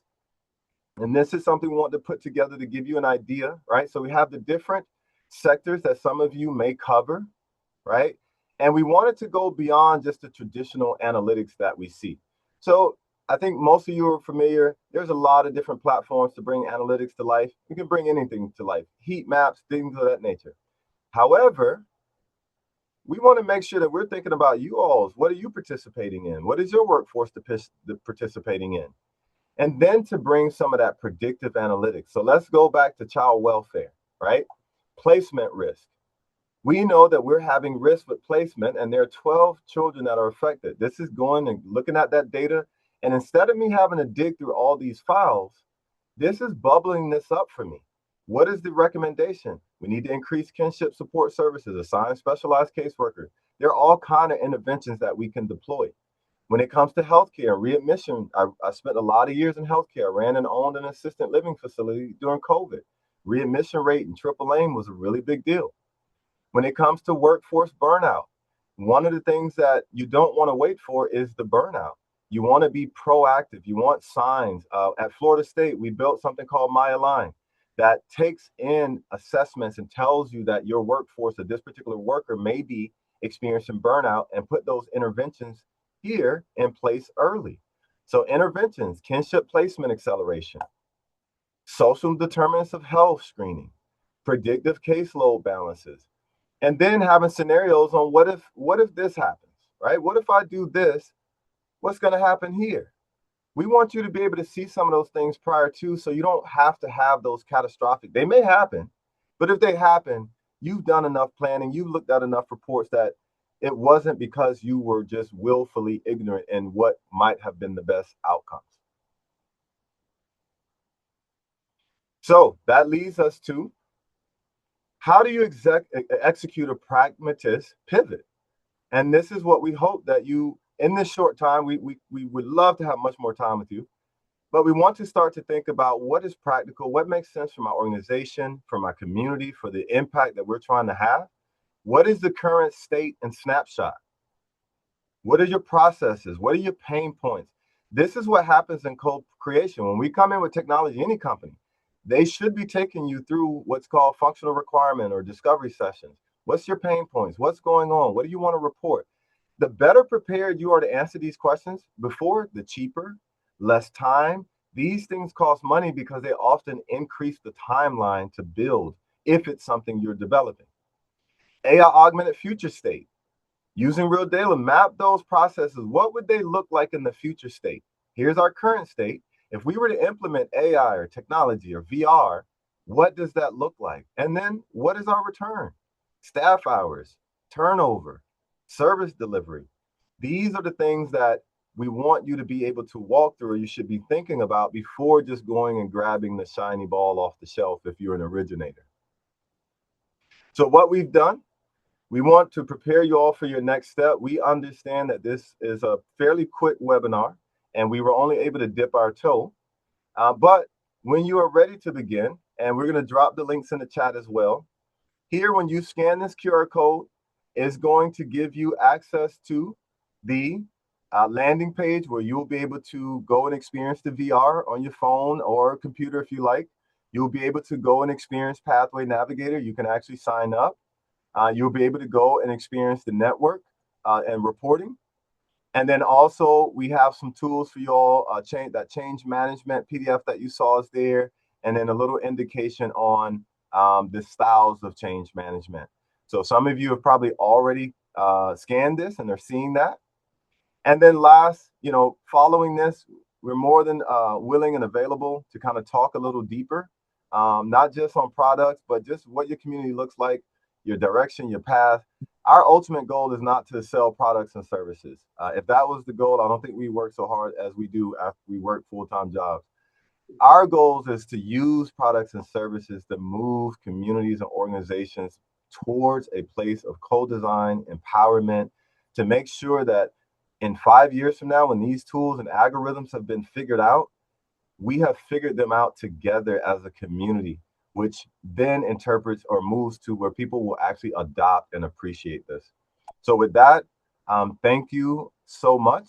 And this is something we want to put together to give you an idea, right? So we have the different sectors that some of you may cover, right? And we wanted to go beyond just the traditional analytics that we see. So I think most of you are familiar. There's a lot of different platforms to bring analytics to life. You can bring anything to life, heat maps, things of that nature. However, we want to make sure that we're thinking about you all. What are you participating in? What is your workforce participating in? And then to bring some of that predictive analytics. So let's go back to child welfare, right? Placement risk. We know that we're having risk with placement, and there are 12 children that are affected. This is going and looking at that data. And instead of me having to dig through all these files, this is bubbling this up for me. What is the recommendation? We need to increase kinship support services, assign specialized caseworkers. There are all kinds of interventions that we can deploy. When it comes to healthcare, readmission, I spent a lot of years in healthcare. I ran and owned an assisted living facility during COVID. Readmission rate and triple aim was a really big deal. When it comes to workforce burnout, one of the things that you don't want to wait for is the burnout. You want to be proactive. You want signs. At Florida State, we built something called MyAlign that takes in assessments and tells you that your workforce, or this particular worker, may be experiencing burnout, and put those interventions here in place early. So interventions, kinship placement acceleration, social determinants of health screening, predictive caseload balances, and then having scenarios on what if this happens, right? What if I do this? What's going to happen here? We want you to be able to see some of those things prior to, so you don't have to have those catastrophic. They may happen, but if they happen, you've done enough planning, you've looked at enough reports that it wasn't because you were just willfully ignorant in what might have been the best outcomes. So that leads us to, how do you execute a pragmatist pivot? And this is what we hope that you, in this short time, we would love to have much more time with you, but we want to start to think about what is practical, what makes sense for my organization, for my community, for the impact that we're trying to have. What is the current state and snapshot? What are your processes? What are your pain points? This is what happens in co-creation. When we come in with technology, any company, they should be taking you through what's called functional requirement or discovery sessions. What's your pain points? What's going on? What do you want to report? The better prepared you are to answer these questions before, the cheaper, less time. These things cost money because they often increase the timeline to build if it's something you're developing. AI augmented future state. Using real data, map those processes. What would they look like in the future state? Here's our current state. If we were to implement AI or technology or VR, what does that look like? And then what is our return? Staff hours, turnover, service delivery. These are the things that we want you to be able to walk through, or you should be thinking about before just going and grabbing the shiny ball off the shelf if you're an originator. So what we've done, we want to prepare you all for your next step. We understand that this is a fairly quick webinar, and we were only able to dip our toe. But when you are ready to begin, and we're going to drop the links in the chat as well, here, when you scan this QR code, is going to give you access to the landing page where you'll be able to go and experience the VR on your phone or computer if you like. You'll be able to go and experience Pathway Navigator. You can actually sign up. You'll be able to go and experience the network and reporting. And then also we have some tools for you all. That change management PDF that you saw is there. And then a little indication on the styles of change management. So some of you have probably already scanned this and are seeing that. And then last, following this, we're more than willing and available to kind of talk a little deeper, not just on products, but just what your community looks like, your direction, your path. Our ultimate goal is not to sell products and services. If that was the goal, I don't think we work so hard as we do after we work full-time jobs. Our goal is to use products and services to move communities and organizations towards a place of co-design, empowerment, to make sure that in 5 years from now, when these tools and algorithms have been figured out, we have figured them out together as a community, which then interprets or moves to where people will actually adopt and appreciate this. So with that, thank you so much.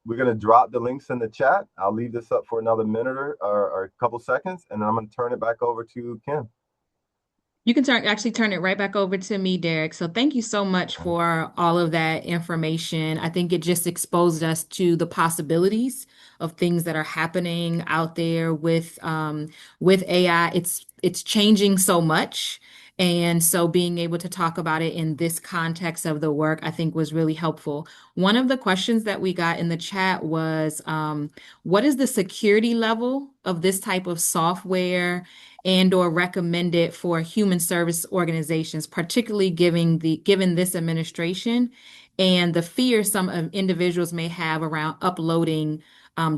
We're gonna drop the links in the chat. I'll leave this up for another minute or a couple seconds, and then I'm gonna turn it back over to Kim. You can actually turn it right back over to me, Derek. So thank you so much for all of that information. I think it just exposed us to the possibilities of things that are happening out there with AI. It's changing so much. And so being able to talk about it in this context of the work, I think was really helpful. One of the questions that we got in the chat was, what is the security level of this type of software and or recommended for human service organizations, particularly given this administration and the fear some individuals may have around uploading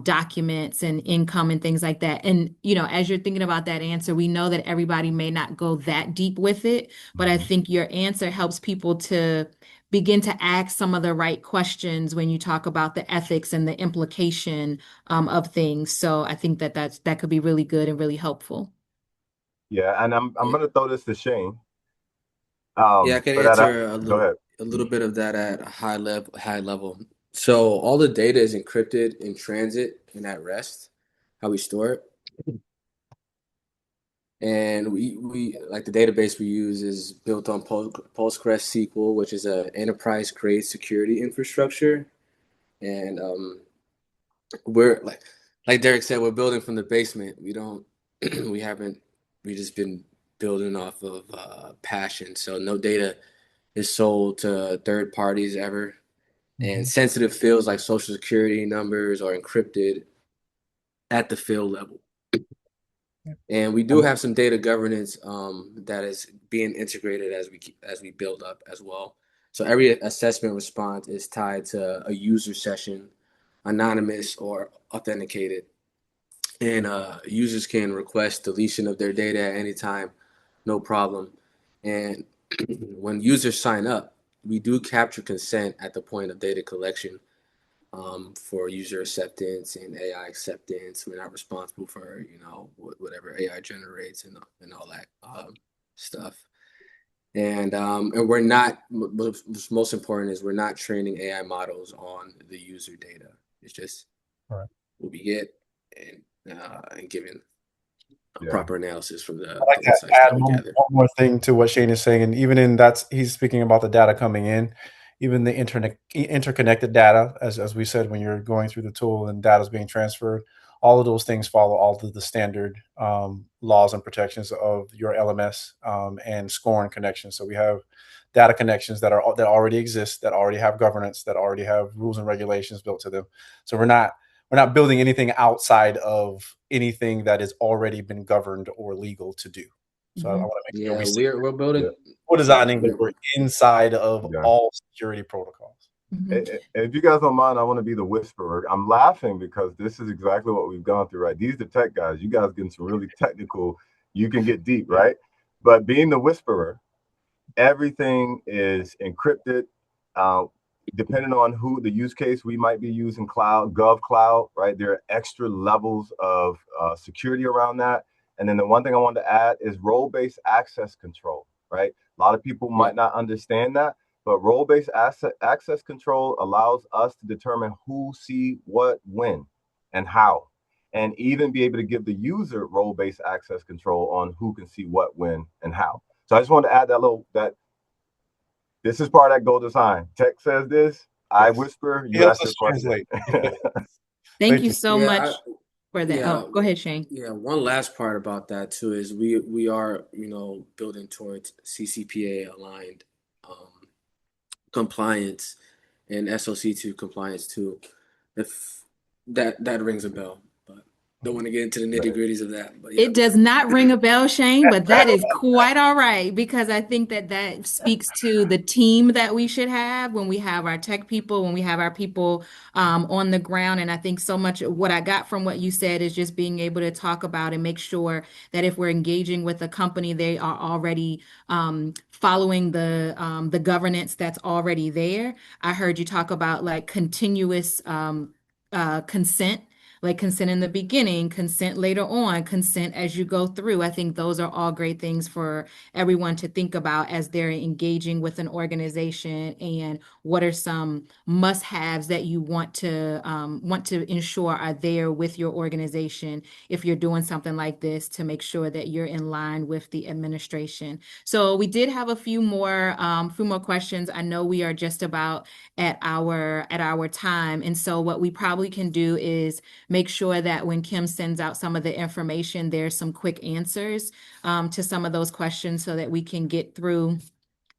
documents and income and things like that. And, as you're thinking about that answer, we know that everybody may not go that deep with it, but I think your answer helps people to begin to ask some of the right questions when you talk about the ethics and the implication of things. So I think that could be really good and really helpful. Yeah, and I'm going to throw this to Shane. Yeah, I can answer go ahead. a little bit of that at a high level. So all the data is encrypted in transit and at rest, how we store it. And we like the database we use is built on PostgreSQL, which is an enterprise-grade security infrastructure. And we're like Derek said, we're building from the basement. We just been building off of passion. So no data is sold to third parties ever. And sensitive fields like social security numbers are encrypted at the field level. And we do have some data governance that is being integrated as we build up as well. So every assessment response is tied to a user session, anonymous or authenticated. And users can request deletion of their data at any time, no problem. And when users sign up, we do capture consent at the point of data collection for user acceptance and AI acceptance. We're not responsible for, whatever AI generates and all that stuff. And we're not, what's most important is we're not training AI models on the user data. It's just what we get and giving proper analysis from the I'd like to insights add that we one gather. more thing to what Shane is saying, and even in that, he's speaking about the data coming in, even the interconnected data, as we said, when you're going through the tool and data is being transferred, all of those things follow all of the standard laws and protections of your LMS and scoring connections. So we have data connections that already exist, that already have governance, that already have rules and regulations built to them. So we're not building anything outside of anything that has already been governed or legal to do. So I want to make sure we're building. We're designing, but we're inside of all security protocols. If you guys don't mind, I want to be the whisperer. I'm laughing because this is exactly what we've gone through, right? These are the tech guys. You guys getting some really technical. You can get deep, right? But being the whisperer, everything is encrypted. Depending on who the use case, we might be using cloud, gov cloud, right? There are extra levels of security around that. And then the one thing I wanted to add is role-based access control, right? A lot of people might not understand that, but role-based access control allows us to determine who see what, when, and how, and even be able to give the user role-based access control on who can see what, when, and how. So I just wanted to add that this is part of that golden sign. Tech says this, I whisper, you ask your question. Thank you so much for that. Oh, go ahead, Shane. Yeah, one last part about that too is we are, building towards CCPA aligned compliance and SOC2 compliance too. If that rings a bell, but don't want to get into the nitty-gritties of that. But yeah. It does not ring a bell, Shane, but that is quite all right, because I think that speaks to the team that we should have when we have our tech people, when we have our people on the ground. And I think so much of what I got from what you said is just being able to talk about and make sure that if we're engaging with a company, they are already following the governance that's already there. I heard you talk about like continuous consent, like consent in the beginning, consent later on, consent as you go through. I think those are all great things for everyone to think about as they're engaging with an organization, and what are some must-haves that you want to ensure are there with your organization if you're doing something like this, to make sure that you're in line with the administration. So we did have a few more questions. I know we are just about at our time, and so what we probably can do is make sure that when Kim sends out some of the information, there's some quick answers to some of those questions so that we can get through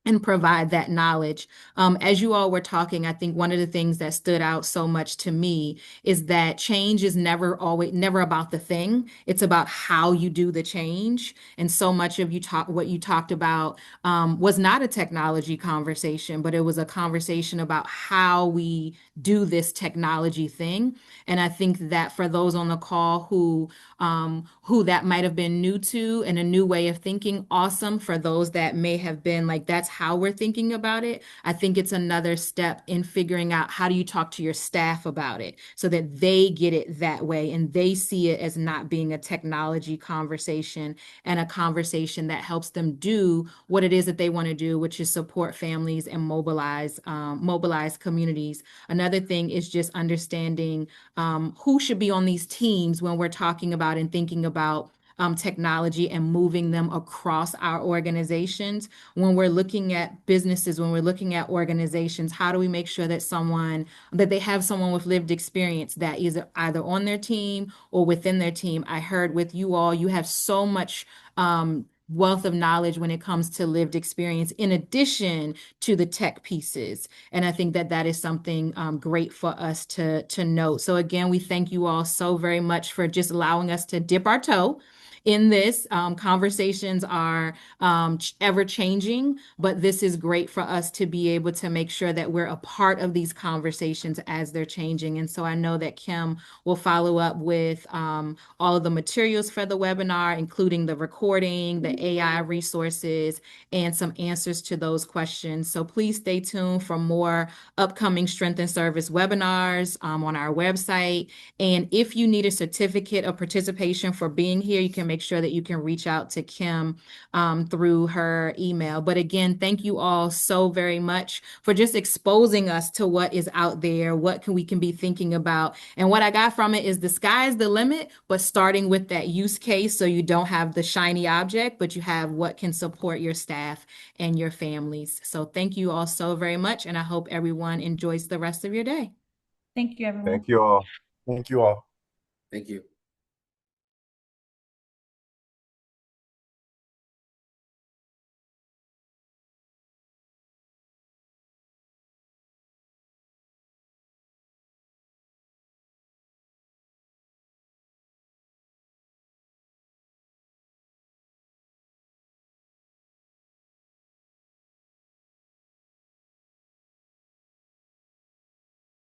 and provide that knowledge. As you all were talking, I think one of the things that stood out so much to me is that change is never about the thing. It's about how you do the change. And so much of what you talked about was not a technology conversation, but it was a conversation about how we do this technology thing. And I think that for those on the call who that might have been new to and a new way of thinking, awesome. For those that may have been like, that's how we're thinking about it, I think it's another step in figuring out how do you talk to your staff about it so that they get it that way and they see it as not being a technology conversation, and a conversation that helps them do what it is that they want to do, which is support families and mobilize communities. Another thing is just understanding who should be on these teams when we're talking about and thinking about technology and moving them across our organizations. When we're looking at businesses, when we're looking at organizations, how do we make sure that they have someone with lived experience that is either on their team or within their team? I heard with you all, you have so much wealth of knowledge when it comes to lived experience, in addition to the tech pieces. And I think that is something great for us to note. So again, we thank you all so very much for just allowing us to dip our toe in this. Conversations are ever changing, but this is great for us to be able to make sure that we're a part of these conversations as they're changing. And so I know that Kim will follow up with all of the materials for the webinar, including the recording, the AI resources, and some answers to those questions. So please stay tuned for more upcoming Strength and Service webinars on our website. And if you need a certificate of participation for being here, you can make sure that you can reach out to Kim through her email. But again, thank you all so very much for just exposing us to what is out there, what we can be thinking about. And what I got from it is the sky's the limit, but starting with that use case, so you don't have the shiny object, but you have what can support your staff and your families. So thank you all so very much, and I hope everyone enjoys the rest of your day. Thank you, everyone. Thank you all. Thank you all. Thank you.